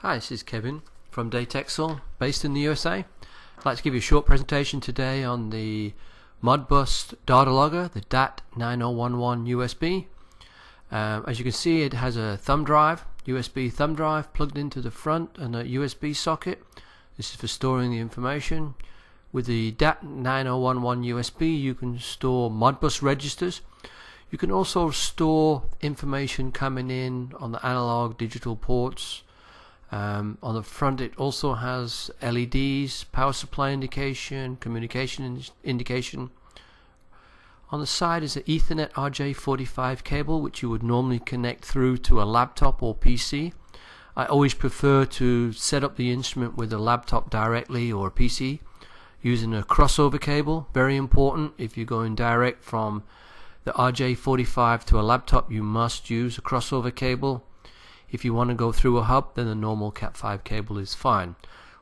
Hi, this is Kevin from Datexel, based in the USA. I'd like to give you a short presentation today on the Modbus Data Logger, the DAT9011 USB. As you can see, it has a thumb drive, USB thumb drive plugged into the front and a USB socket. This is for storing the information. With the DAT9011 USB, you can store Modbus registers. You can also store information coming in on the analog digital ports. On the front it also has LEDs, power supply indication, communication indication. On the side is an Ethernet RJ45 cable, which you would normally connect through to a laptop or PC. I always prefer to set up the instrument with a laptop directly or a PC using a crossover cable. Very important. If you're going direct from the RJ45 to a laptop, you must use a crossover cable. If you want to go through a hub, then the normal Cat5 cable is fine.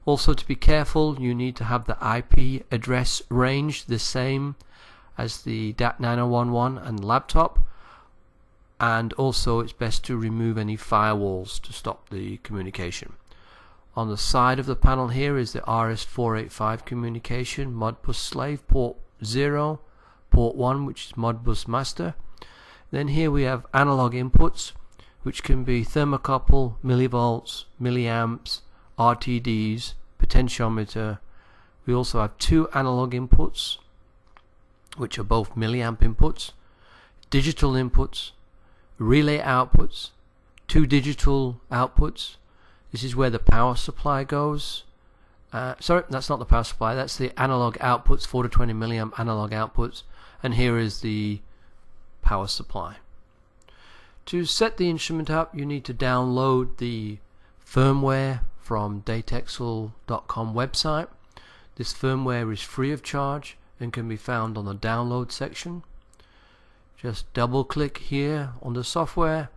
Also, to be careful, you need to have the IP address range the same as the DAT9011 and laptop, and also it's best to remove any firewalls to stop the communication. On the side of the panel here is the RS485 communication, Modbus Slave, port 0, port 1, which is Modbus Master. Then here we have analog inputs, which can be thermocouple, millivolts, milliamps, RTDs, potentiometer. We also have two analog inputs, which are both milliamp inputs, digital inputs, relay outputs, two digital outputs. This is where the power supply goes. Sorry, that's not the power supply, that's the analog outputs, 4 to 20 milliamp analog outputs, and here is the power supply. To set the instrument up, you need to download the firmware from Datexel.com website. This firmware is free of charge and can be found on the download section. Just double click here on the software,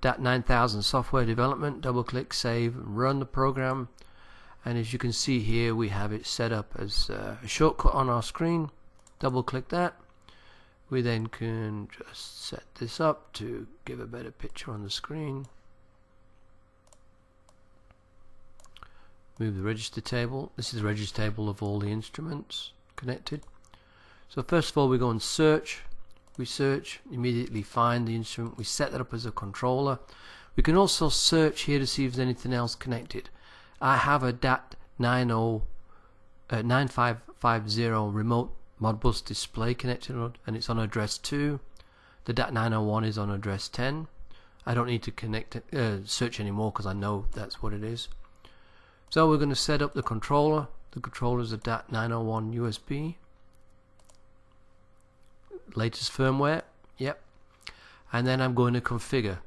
DAT9000 software development, double click, save, and run the program. And as you can see here, we have it set up as a shortcut on our screen. Double click that. We then can just set this up to give a better picture on the screen. Move the register table. This is the register table of all the instruments connected. So first of all, we go and search. We search, immediately find the instrument. We set that up as a controller. We can also search here to see if there's anything else connected. I have a DAT9550 remote Modbus display connected, and it's on address 2. The DAT901 is on address 10. I don't need to search anymore because I know that's what it is. So we're going to set up the controller. The controller is a DAT901 USB. Latest firmware, yep. And then I'm going to configure.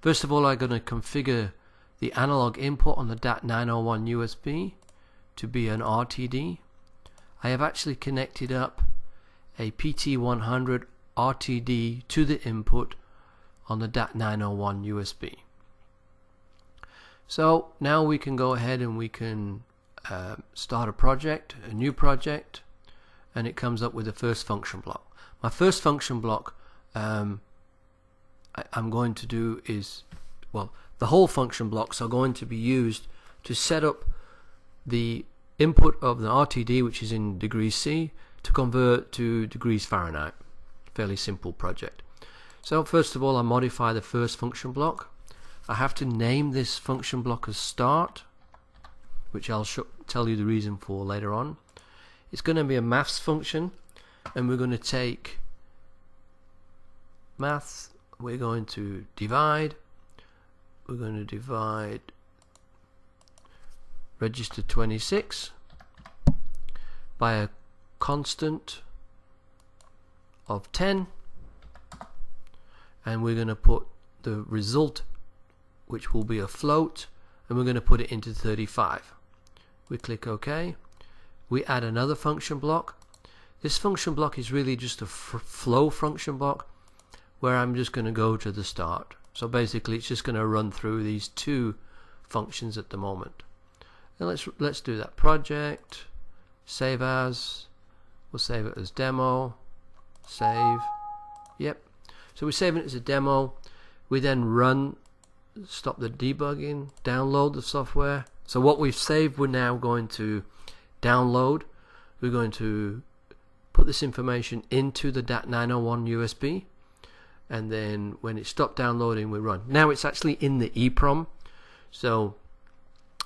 First of all, I'm going to configure the analog input on the DAT901 USB to be an RTD. I have actually connected up a PT100 RTD to the input on the DAT901 USB. So now we can go ahead and we can start a project, a new project, and it comes up with the first function block. My first function block I'm going to do is, well, the whole function blocks are going to be used to set up the input of the RTD, which is in degrees C, to convert to degrees Fahrenheit. Fairly simple project. So first of all, I modify the first function block. I have to name this function block as start, which I'll tell you the reason for later on. It's going to be a maths function, and we're going to take maths, we're going to divide, register 26 by a constant of 10, and we're going to put the result, which will be a float, and we're going to put it into 35. We click OK. We add another function block. This function block is really just a flow function block where I'm just going to go to the start. So basically it's just going to run through these two functions at the moment. And let's do that. Project, save as, we'll save it as demo, save, yep. So we're saving it as a demo. We then run stop the debugging, download the software. So what we've saved, we're now going to download. We're going to put this information into the DAT911 USB, and then when it stopped downloading, we run. Now it's actually in the EEPROM. So,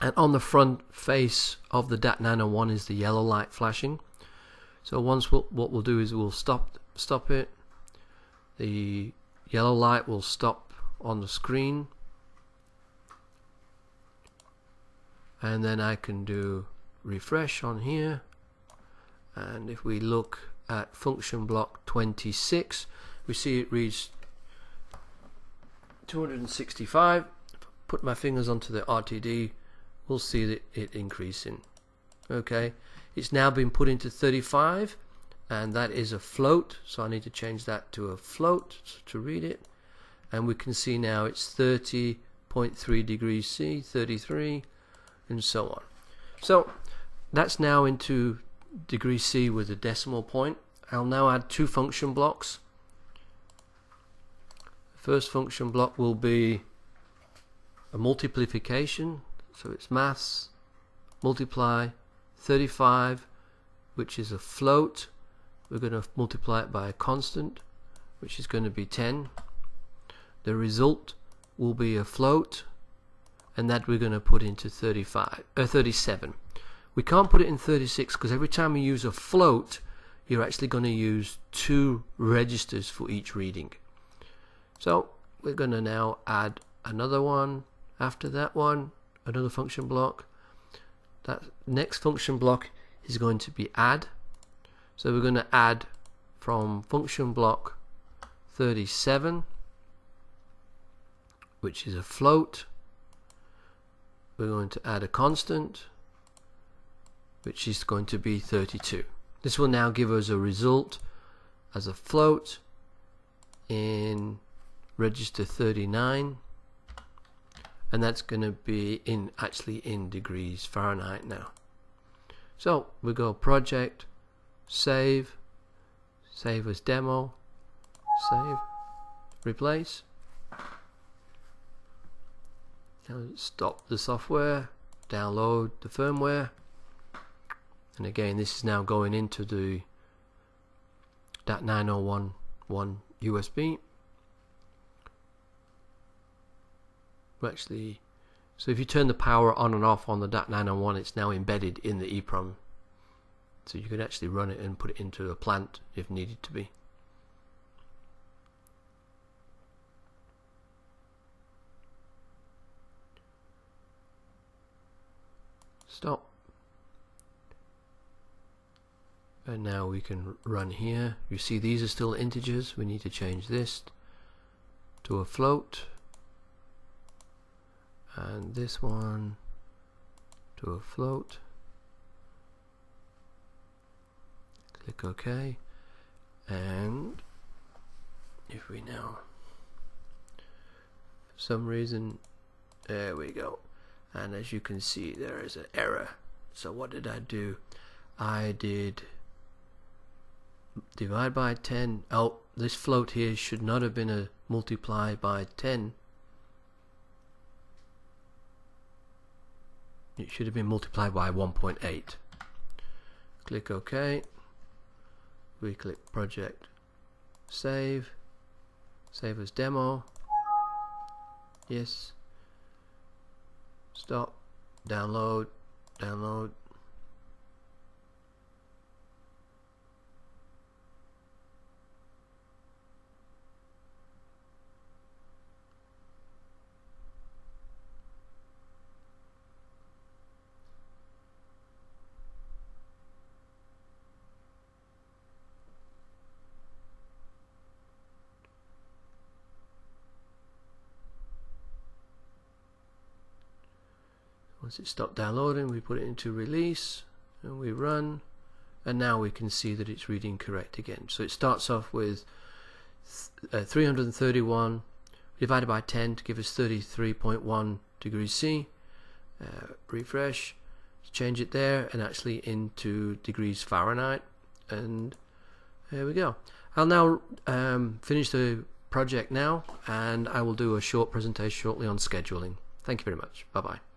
and on the front face of the DAT901 is the yellow light flashing. So once what we'll do is we'll stop it. The yellow light will stop on the screen, and then I can do refresh on here, and if we look at function block 26, we see it reads 265. Put my fingers onto the RTD, we'll see that it increasing. Okay, it's now been put into 35, and that is a float, so I need to change that to a float to read it, and we can see now it's 30.3 degrees C, 33, and so on. So that's now into degrees C with a decimal point. I'll now add two function blocks. The first function block will be a multiplication, so it's maths multiply 35, which is a float. We're going to multiply it by a constant, which is going to be 10. The result will be a float, and that we're going to put into 37. We can't put it in 36 because every time you use a float, you're actually going to use two registers for each reading. So we're going to now add another one after that one, another function block. That next function block is going to be add. So we're going to add from function block 37, which is a float. We're going to add a constant, which is going to be 32. This will now give us a result as a float in register 39, and that's going to be actually in degrees Fahrenheit now. So we go project, save as demo, save, replace. Now stop the software, download the firmware, and again this is now going into the DAT9011 USB. Actually, so if you turn the power on and off on the DAT911, it's now embedded in the EEPROM, so you could actually run it and put it into a plant if needed to be. Stop, and now we can run here. You see these are still integers. We need to change this to a float, and this one to a float. Click OK, and if we now, for some reason, there we go, and as you can see there is an error. So what did I do? I did divide by 10. Oh, this float here should not have been a multiply by 10. It should have been multiplied by 1.8. Click OK. We click project, save as demo, yes, stop, download. Once it stopped downloading, we put it into release and we run, and now we can see that it's reading correct again. So it starts off with 331 divided by 10 to give us 33.1 degrees C. Refresh, change it there, and actually into degrees Fahrenheit, and there we go. I'll now finish the project now, and I will do a short presentation shortly on scheduling. Thank you very much. Bye bye.